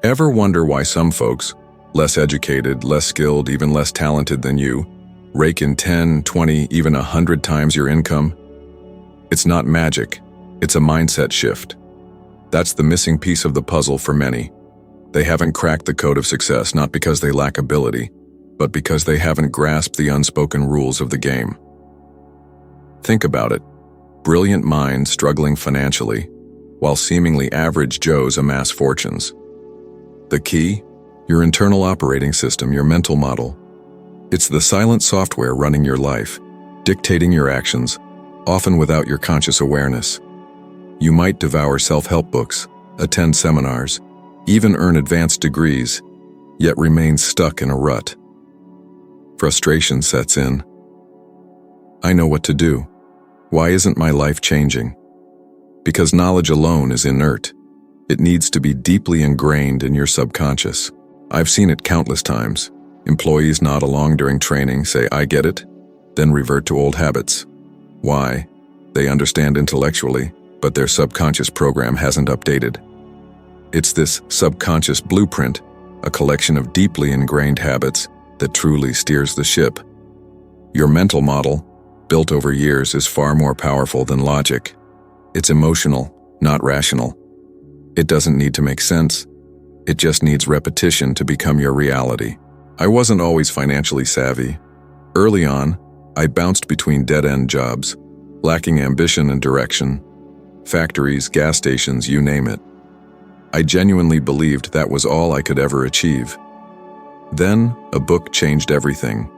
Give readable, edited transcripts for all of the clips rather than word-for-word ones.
Ever wonder why some folks, less educated, less skilled, even less talented than you, rake in 10, 20, even 100 times your income? It's not magic, it's a mindset shift. That's the missing piece of the puzzle for many. They haven't cracked the code of success not because they lack ability, but because they haven't grasped the unspoken rules of the game. Think about it. Brilliant minds struggling financially, while seemingly average Joes amass fortunes. The key? Your internal operating system, your mental model. It's the silent software running your life, dictating your actions, often without your conscious awareness. You might devour self-help books, attend seminars, even earn advanced degrees, yet remain stuck in a rut. Frustration sets in. I know what to do. Why isn't my life changing? Because knowledge alone is inert. It needs to be deeply ingrained in your subconscious. I've seen it countless times. Employees nod along during training, say, "I get it," then revert to old habits. Why? They understand intellectually, but their subconscious program hasn't updated. It's this subconscious blueprint, a collection of deeply ingrained habits, that truly steers the ship. Your mental model, built over years, is far more powerful than logic. It's emotional, not rational. It doesn't need to make sense. It just needs repetition to become your reality. I wasn't always financially savvy. Early on, I bounced between dead-end jobs, lacking ambition and direction. Factories, gas stations, you name it. I genuinely believed that was all I could ever achieve. Then, a book changed everything.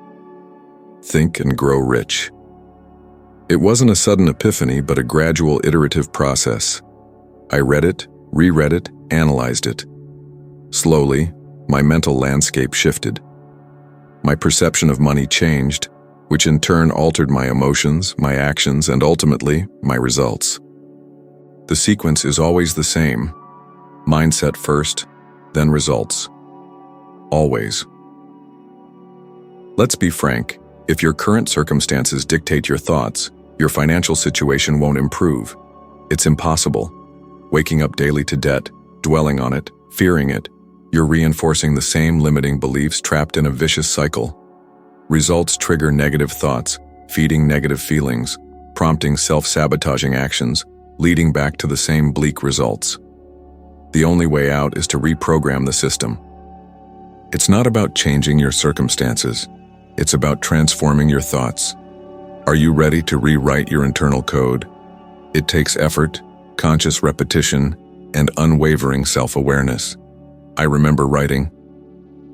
Think and Grow Rich. It wasn't a sudden epiphany, but a gradual, iterative process. I read it, reread it, analyzed it. Slowly, my mental landscape shifted. My perception of money changed, which in turn altered my emotions, my actions, and ultimately, my results. The sequence is always the same. Mindset first, then results. Always. Let's be frank. If your current circumstances dictate your thoughts, your financial situation won't improve. It's impossible. Waking up daily to debt, dwelling on it, fearing it, you're reinforcing the same limiting beliefs, trapped in a vicious cycle. Results trigger negative thoughts, feeding negative feelings, prompting self-sabotaging actions, leading back to the same bleak results. The only way out is to reprogram the system. It's not about changing your circumstances. It's about transforming your thoughts. Are you ready to rewrite your internal code? It takes effort, conscious repetition, and unwavering self-awareness. I remember writing,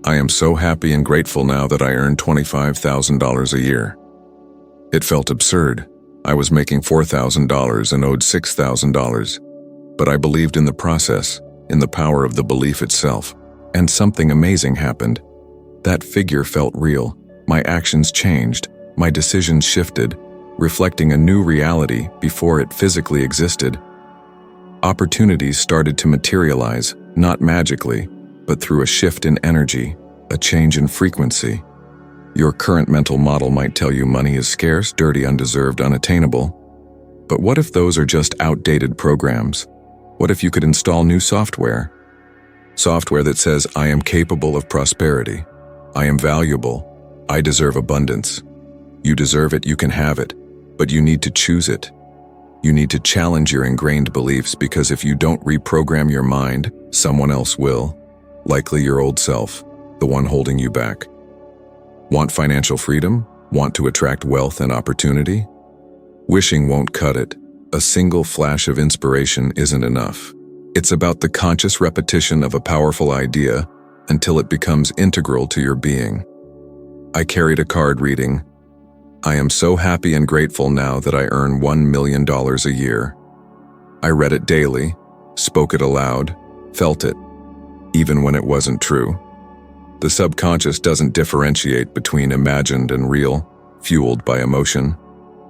"I am so happy and grateful now that I earn $25,000 a year." It felt absurd. I was making $4,000 and owed $6,000. But I believed in the process, in the power of the belief itself. And something amazing happened. That figure felt real. My actions changed. My decisions shifted, reflecting a new reality before it physically existed. Opportunities started to materialize, not magically, but through a shift in energy, a change in frequency. Your current mental model might tell you money is scarce, dirty, undeserved, unattainable. But what if those are just outdated programs? What if you could install new software? Software that says, "I am capable of prosperity. I am valuable. I deserve abundance." You deserve it, you can have it, but you need to choose it. You need to challenge your ingrained beliefs, because if you don't reprogram your mind, someone else will, likely your old self, the one holding you back. Want financial freedom? Want to attract wealth and opportunity? Wishing won't cut it. A single flash of inspiration isn't enough. It's about the conscious repetition of a powerful idea until it becomes integral to your being. I carried a card reading, "I am so happy and grateful now that I earn $1 million a year." I read it daily, spoke it aloud, felt it, even when it wasn't true. The subconscious doesn't differentiate between imagined and real, fueled by emotion.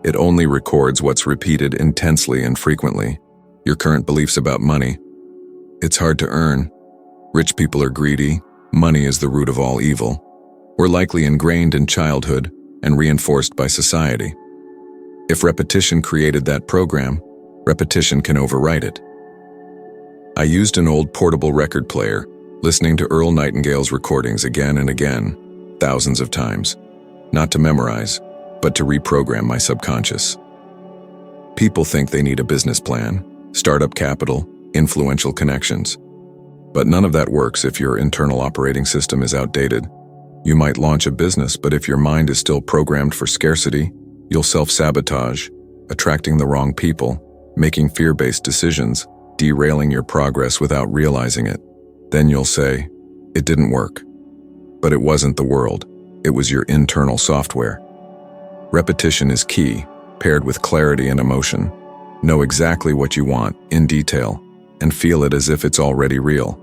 It only records what's repeated intensely and frequently. Your current beliefs about money. It's hard to earn. Rich people are greedy. Money is the root of all evil. Were likely ingrained in childhood and reinforced by society. If repetition created that program, repetition can overwrite it. I used an old portable record player, listening to Earl Nightingale's recordings again and again, thousands of times, not to memorize, but to reprogram my subconscious. People think they need a business plan, startup capital, influential connections. But none of that works if your internal operating system is outdated. You might launch a business, but if your mind is still programmed for scarcity, you'll self-sabotage, attracting the wrong people, making fear-based decisions, derailing your progress without realizing it. Then you'll say, "It didn't work." But it wasn't the world. It was your internal software. Repetition is key, paired with clarity and emotion. Know exactly what you want, in detail, and feel it as if it's already real.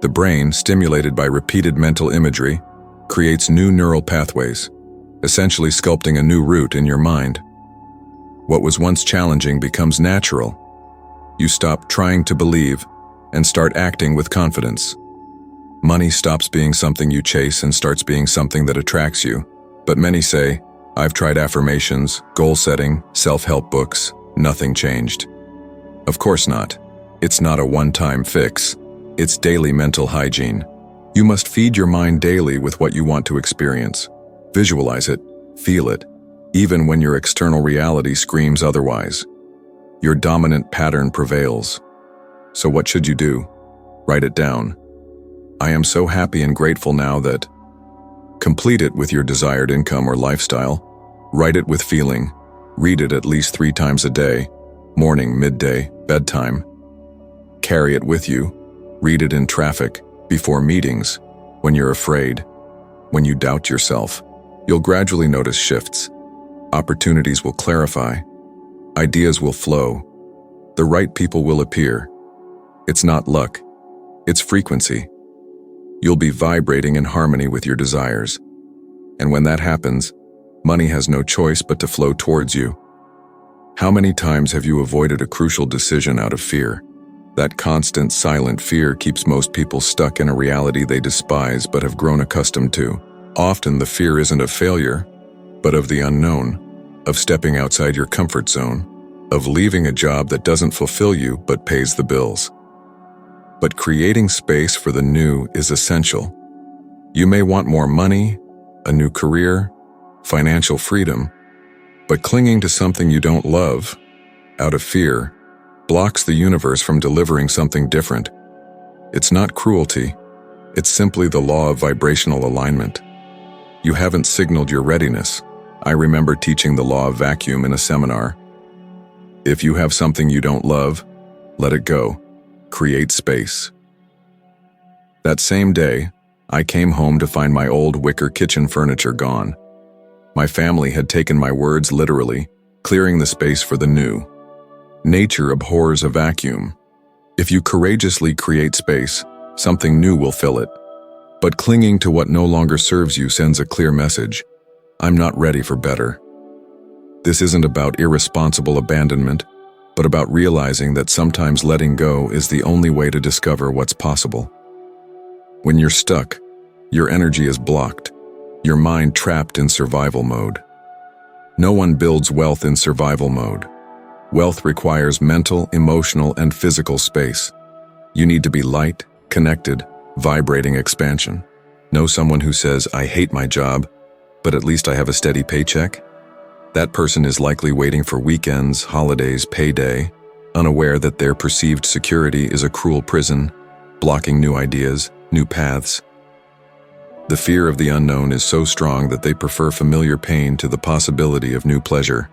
The brain, stimulated by repeated mental imagery, creates new neural pathways, essentially sculpting a new route in your mind. What was once challenging becomes natural. You stop trying to believe and start acting with confidence. Money stops being something you chase and starts being something that attracts you. But many say, "I've tried affirmations, goal setting, self-help books, nothing changed." Of course not. It's not a one-time fix. It's daily mental hygiene. You must feed your mind daily with what you want to experience. Visualize it, feel it, even when your external reality screams otherwise. Your dominant pattern prevails. So what should you do? Write it down. I am so happy and grateful now that. Complete it with your desired income or lifestyle. Write it with feeling. Read it at least 3 times a day, morning, midday, bedtime. Carry it with you. Read it in traffic, before meetings, when you're afraid, when you doubt yourself. You'll gradually notice shifts. Opportunities will clarify. Ideas will flow. The right people will appear. It's not luck. It's frequency. You'll be vibrating in harmony with your desires. And when that happens, money has no choice but to flow towards you. How many times have you avoided a crucial decision out of fear? That constant, silent fear keeps most people stuck in a reality they despise but have grown accustomed to. Often the fear isn't of failure, but of the unknown, of stepping outside your comfort zone, of leaving a job that doesn't fulfill you but pays the bills. But creating space for the new is essential. You may want more money, a new career, financial freedom, but clinging to something you don't love, out of fear, blocks the universe from delivering something different. It's not cruelty. It's simply the law of vibrational alignment. You haven't signaled your readiness. I remember teaching the law of vacuum in a seminar. If you have something you don't love, let it go. Create space. That same day, I came home to find my old wicker kitchen furniture gone. My family had taken my words literally, clearing the space for the new. Nature abhors a vacuum. If you courageously create space, something new will fill it. But clinging to what no longer serves you sends a clear message. I'm not ready for better. This isn't about irresponsible abandonment, but about realizing that sometimes letting go is the only way to discover what's possible. When you're stuck, your energy is blocked, your mind trapped in survival mode. No one builds wealth in survival mode. Wealth requires mental, emotional, and physical space. You need to be light, connected, vibrating expansion. Know someone who says, "I hate my job, but at least I have a steady paycheck"? That person is likely waiting for weekends, holidays, payday, unaware that their perceived security is a cruel prison, blocking new ideas, new paths. The fear of the unknown is so strong that they prefer familiar pain to the possibility of new pleasure.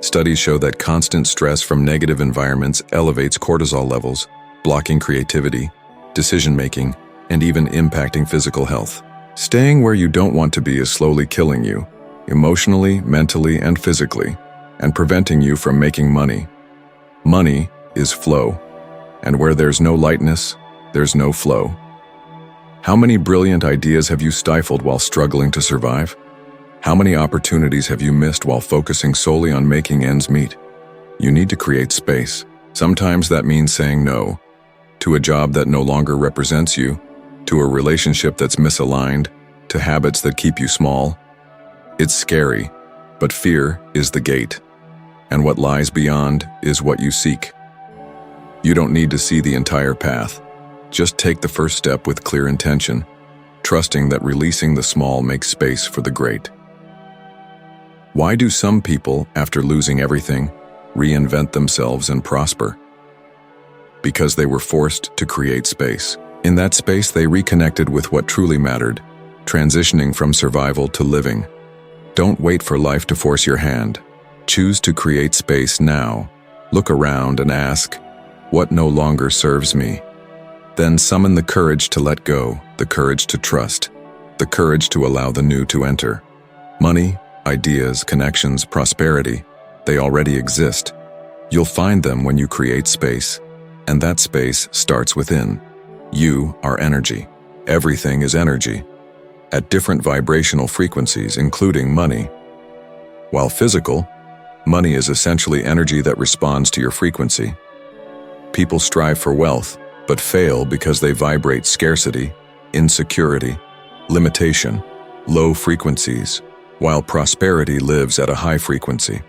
Studies show that constant stress from negative environments elevates cortisol levels, blocking creativity, decision-making, and even impacting physical health. Staying where you don't want to be is slowly killing you, emotionally, mentally, and physically, and preventing you from making money. Money is flow, and where there's no lightness, there's no flow. How many brilliant ideas have you stifled while struggling to survive? How many opportunities have you missed while focusing solely on making ends meet? You need to create space. Sometimes that means saying no to a job that no longer represents you, to a relationship that's misaligned, to habits that keep you small. It's scary, but fear is the gate, and what lies beyond is what you seek. You don't need to see the entire path. Just take the first step with clear intention, trusting that releasing the small makes space for the great. Why do some people, after losing everything, reinvent themselves and prosper? Because they were forced to create space. In that space, they reconnected with what truly mattered, transitioning from survival to living. Don't wait for life to force your hand. Choose to create space now. Look around and ask, what no longer serves me? Then summon the courage to let go, the courage to trust, the courage to allow the new to enter. Money, ideas, connections, prosperity, they already exist. You'll find them when you create space, and that space starts within. You are energy. Everything is energy, at different vibrational frequencies, including money. While physical, money is essentially energy that responds to your frequency. People strive for wealth, but fail because they vibrate scarcity, insecurity, limitation, low frequencies, while prosperity lives at a high frequency.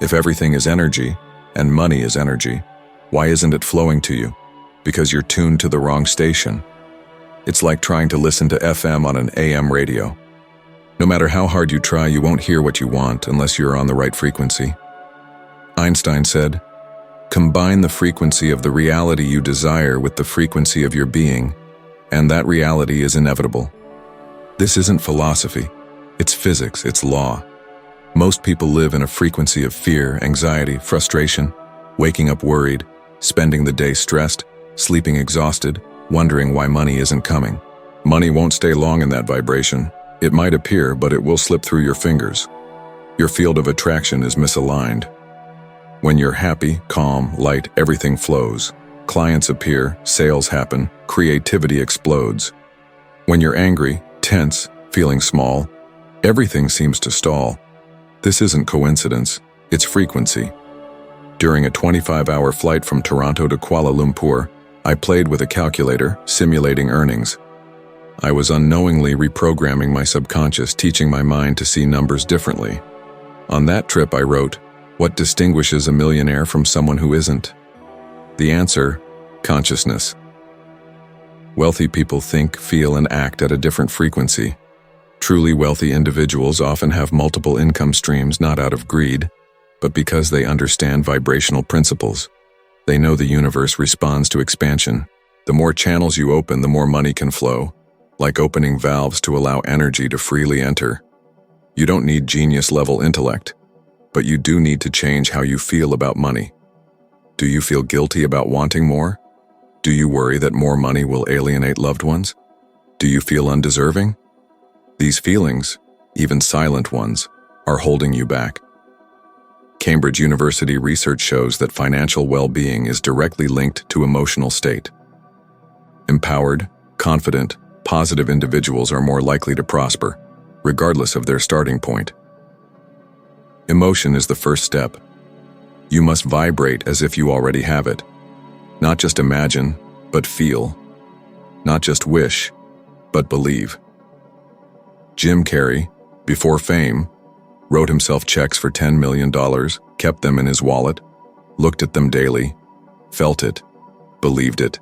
If everything is energy, and money is energy, why isn't it flowing to you? Because you're tuned to the wrong station. It's like trying to listen to FM on an AM radio. No matter how hard you try, you won't hear what you want unless you're on the right frequency. Einstein said, "Combine the frequency of the reality you desire with the frequency of your being, and that reality is inevitable." This isn't philosophy. It's physics, it's law. Most people live in a frequency of fear, anxiety, frustration, waking up worried, spending the day stressed, sleeping exhausted, wondering why money isn't coming. Money won't stay long in that vibration. It might appear, but it will slip through your fingers. Your field of attraction is misaligned. When you're happy, calm, light, everything flows. Clients appear, sales happen, creativity explodes. When you're angry, tense, feeling small, everything seems to stall. This isn't coincidence, it's frequency. During a 25-hour flight from Toronto to Kuala Lumpur, I played with a calculator, simulating earnings. I was unknowingly reprogramming my subconscious, teaching my mind to see numbers differently. On that trip, I wrote, "What distinguishes a millionaire from someone who isn't?" The answer, consciousness. Wealthy people think, feel, and act at a different frequency. Truly wealthy individuals often have multiple income streams, not out of greed, but because they understand vibrational principles. They know the universe responds to expansion. The more channels you open, the more money can flow, like opening valves to allow energy to freely enter. You don't need genius-level intellect, but you do need to change how you feel about money. Do you feel guilty about wanting more? Do you worry that more money will alienate loved ones? Do you feel undeserving? These feelings, even silent ones, are holding you back. Cambridge University research shows that financial well-being is directly linked to emotional state. Empowered, confident, positive individuals are more likely to prosper, regardless of their starting point. Emotion is the first step. You must vibrate as if you already have it. Not just imagine, but feel. Not just wish, but believe. Jim Carrey, before fame, wrote himself checks for $10 million, kept them in his wallet, looked at them daily, felt it, believed it.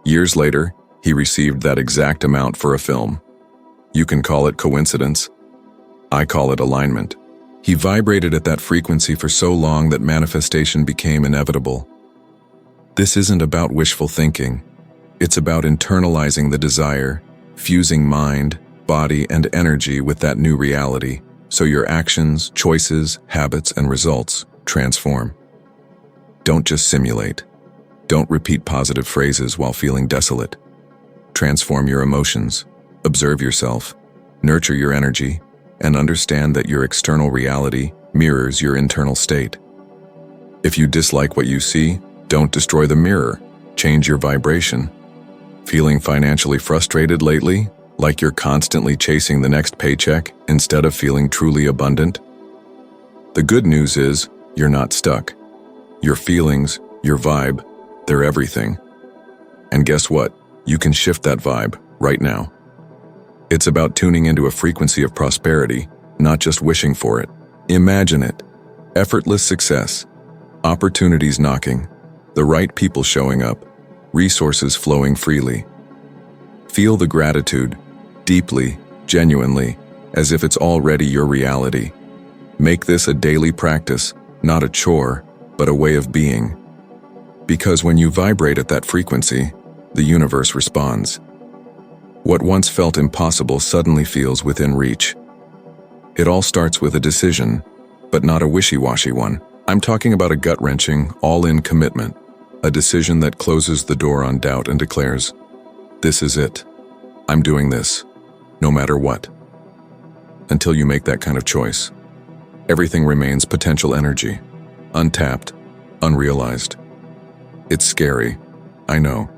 Years later, he received that exact amount for a film. You can call it coincidence. I call it alignment. He vibrated at that frequency for so long that manifestation became inevitable. This isn't about wishful thinking. It's about internalizing the desire, fusing mind, body, and energy with that new reality, so your actions, choices, habits, and results transform. Don't just simulate. Don't repeat positive phrases while feeling desolate. Transform your emotions, observe yourself, nurture your energy, and understand that your external reality mirrors your internal state. If you dislike what you see, don't destroy the mirror. Change your vibration. Feeling financially frustrated lately? Like you're constantly chasing the next paycheck instead of feeling truly abundant? The good news is, you're not stuck. Your feelings, your vibe, they're everything. And guess what? You can shift that vibe right now. It's about tuning into a frequency of prosperity, not just wishing for it. Imagine it. Effortless success, opportunities knocking, the right people showing up, resources flowing freely. Feel the gratitude, deeply, genuinely, as if it's already your reality. Make this a daily practice, not a chore, but a way of being. Because when you vibrate at that frequency, the universe responds. What once felt impossible suddenly feels within reach. It all starts with a decision, but not a wishy-washy one. I'm talking about a gut-wrenching, all-in commitment, a decision that closes the door on doubt and declares, "This is it. I'm doing this, no matter what." Until you make that kind of choice, everything remains potential energy, untapped, unrealized. It's scary, I know.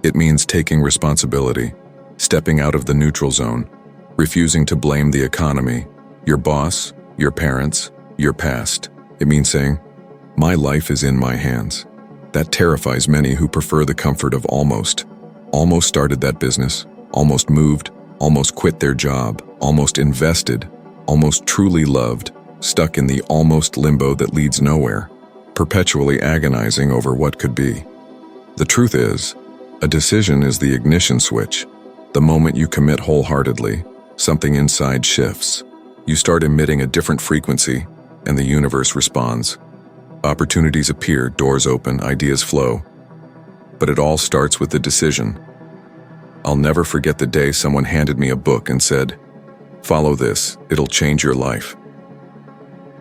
It means taking responsibility, stepping out of the neutral zone, refusing to blame the economy, your boss, your parents, your past. It means saying, "My life is in my hands." That terrifies many who prefer the comfort of almost. Almost started that business, almost moved, almost quit their job, almost invested, almost truly loved, stuck in the almost limbo that leads nowhere, perpetually agonizing over what could be. The truth is, a decision is the ignition switch. The moment you commit wholeheartedly, something inside shifts. You start emitting a different frequency, and the universe responds. Opportunities appear, doors open, ideas flow. But it all starts with the decision. I'll never forget the day someone handed me a book and said, "Follow this, it'll change your life."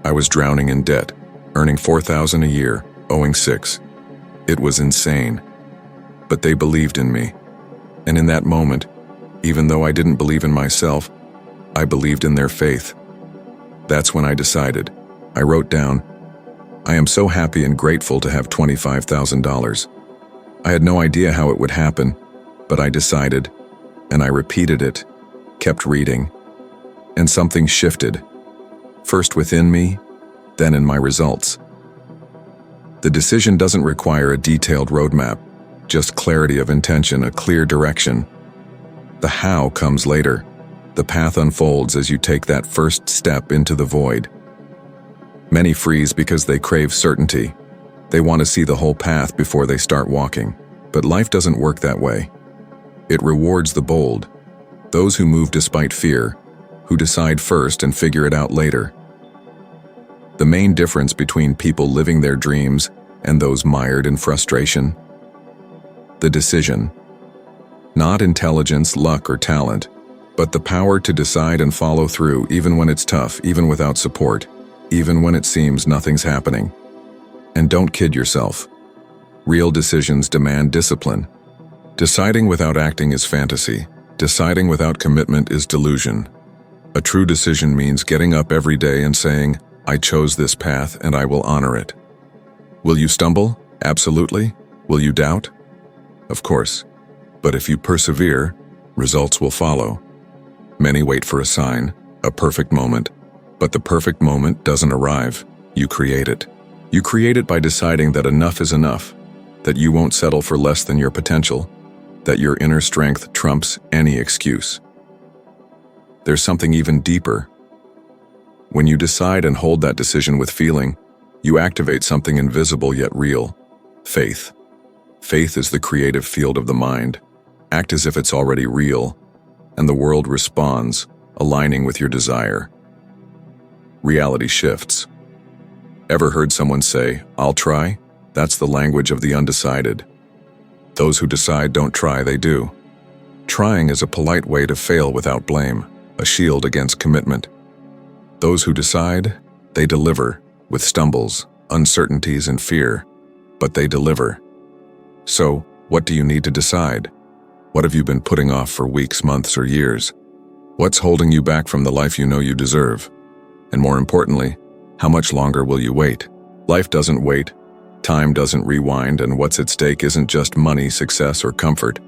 I was drowning in debt, earning $4,000 a year, owing $6,000. It was insane. But they believed in me. And in that moment, even though I didn't believe in myself, I believed in their faith. That's when I decided. I wrote down, "I am so happy and grateful to have $25,000. I had no idea how it would happen, but I decided, and I repeated it, kept reading, and something shifted, first within me, then in my results. The decision doesn't require a detailed roadmap, just clarity of intention, a clear direction. The how comes later. The path unfolds as you take that first step into the void. Many freeze because they crave certainty. They want to see the whole path before they start walking. But life doesn't work that way. It rewards the bold, those who move despite fear, who decide first and figure it out later. The main difference between people living their dreams and those mired in frustration? The decision. Not intelligence, luck, or talent, but the power to decide and follow through even when it's tough, even without support, even when it seems nothing's happening. And don't kid yourself. Real decisions demand discipline. Deciding without acting is fantasy. Deciding without commitment is delusion. A true decision means getting up every day and saying, "I chose this path and I will honor it." Will you stumble? Absolutely. Will you doubt? Of course. But if you persevere, results will follow. Many wait for a sign, a perfect moment. But the perfect moment doesn't arrive. You create it. You create it by deciding that enough is enough, that you won't settle for less than your potential, that your inner strength trumps any excuse. There's something even deeper. When you decide and hold that decision with feeling, you activate something invisible yet real: faith. Faith is the creative field of the mind. Act as if it's already real, and the world responds, aligning with your desire. Reality shifts. Ever heard someone say, "I'll try"? That's the language of the undecided. Those who decide don't try, they do. Trying is a polite way to fail without blame, a shield against commitment. Those who decide, they deliver, with stumbles, uncertainties, and fear, but they deliver. So, what do you need to decide? What have you been putting off for weeks, months, or years? What's holding you back from the life you know you deserve? And more importantly, how much longer will you wait? Life doesn't wait, time doesn't rewind, and what's at stake isn't just money, success, or comfort.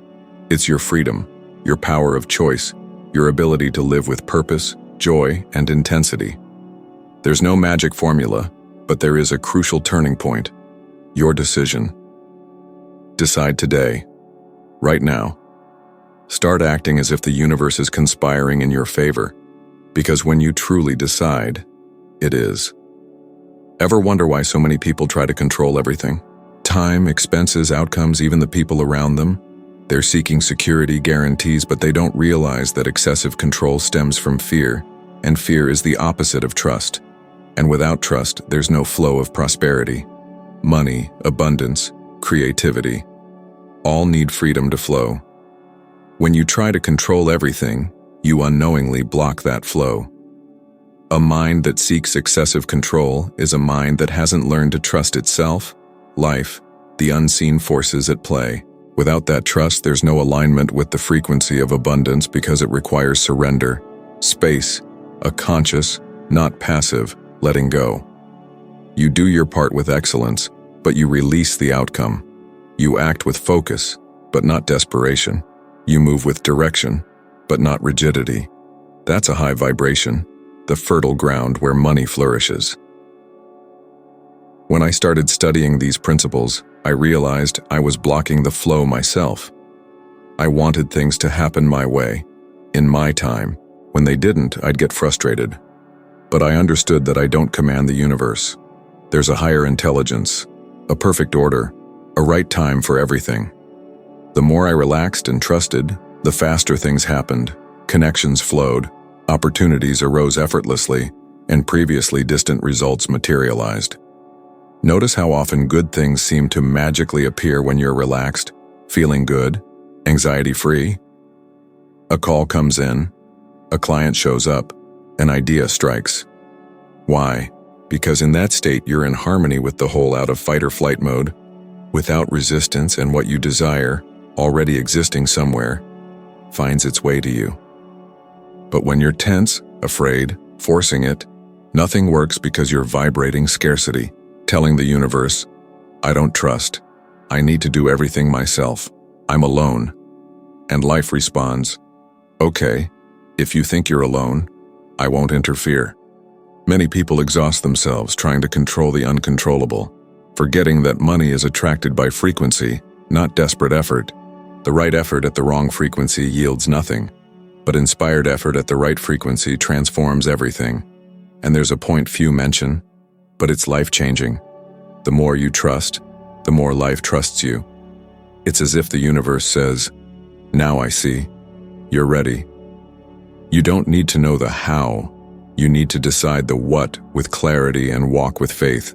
It's your freedom, your power of choice, your ability to live with purpose, joy, and intensity. There's no magic formula, but there is a crucial turning point: your decision. Decide today, right now. Start acting as if the universe is conspiring in your favor, because when you truly decide, it is. Ever wonder why so many people try to control everything? Time, expenses, outcomes, even the people around them. They're seeking security, guarantees, but they don't realize that excessive control stems from fear, and fear is the opposite of trust. And without trust, there's no flow of prosperity. Money, abundance, creativity, all need freedom to flow. When you try to control everything, you unknowingly block that flow. A mind that seeks excessive control is a mind that hasn't learned to trust itself, life, the unseen forces at play. Without that trust, there's no alignment with the frequency of abundance because it requires surrender, space, a conscious, not passive, letting go. You do your part with excellence, but you release the outcome. You act with focus, but not desperation. You move with direction, but not rigidity. That's a high vibration, the fertile ground where money flourishes. When I started studying these principles, I realized I was blocking the flow myself. I wanted things to happen my way, in my time. When they didn't, I'd get frustrated. But I understood that I don't command the universe. There's a higher intelligence, a perfect order, a right time for everything. The more I relaxed and trusted, the faster things happened. Connections flowed, opportunities arose effortlessly, and previously distant results materialized. Notice how often good things seem to magically appear when you're relaxed, feeling good, anxiety-free. A call comes in, a client shows up, an idea strikes. Why? Because in that state you're in harmony with the whole, out of fight or flight mode, without resistance, and what you desire, already existing somewhere, finds its way to you. But when you're tense, afraid, forcing it, nothing works because you're vibrating scarcity, telling the universe, I don't trust, I need to do everything myself, I'm alone. And life responds, okay, if you think you're alone, I won't interfere. Many people exhaust themselves trying to control the uncontrollable, forgetting that money is attracted by frequency, not desperate effort. The right effort at the wrong frequency yields nothing, but inspired effort at the right frequency transforms everything. And there's a point few mention, but it's life-changing. The more you trust, the more life trusts you. It's as if the universe says, now I see, you're ready. You don't need to know the how, you need to decide the what with clarity and walk with faith.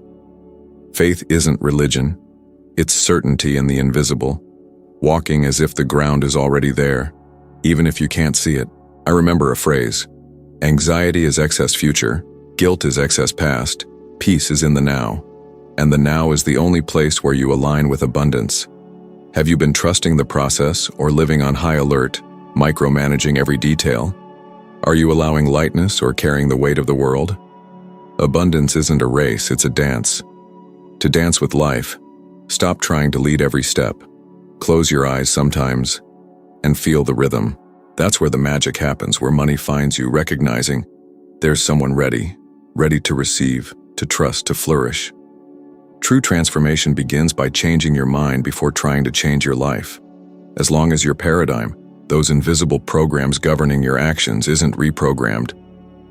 Faith isn't religion, it's certainty in the invisible, walking as if the ground is already there, even if you can't see it. I remember a phrase, anxiety is excess future, guilt is excess past, peace is in the now, and the now is the only place where you align with abundance. Have you been trusting the process or living on high alert, micromanaging every detail? Are you allowing lightness or carrying the weight of the world? Abundance isn't a race, it's a dance. To dance with life, stop trying to lead every step. Close your eyes sometimes and feel the rhythm. That's where the magic happens, where money finds you, recognizing there's someone ready to receive, to trust, to flourish. True transformation begins by changing your mind before trying to change your life. As long as your paradigm, those invisible programs governing your actions, isn't reprogrammed,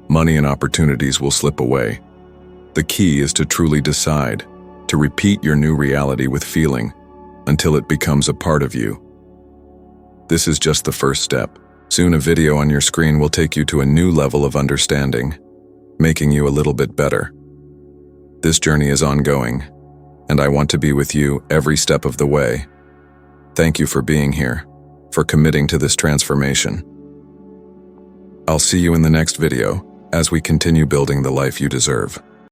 money and opportunities will slip away. The key is to truly decide, to repeat your new reality with feeling, until it becomes a part of you. This is just the first step. Soon a video on your screen will take you to a new level of understanding, making you a little bit better. This journey is ongoing, and I want to be with you every step of the way. Thank you for being here, for committing to this transformation. I'll see you in the next video as we continue building the life you deserve.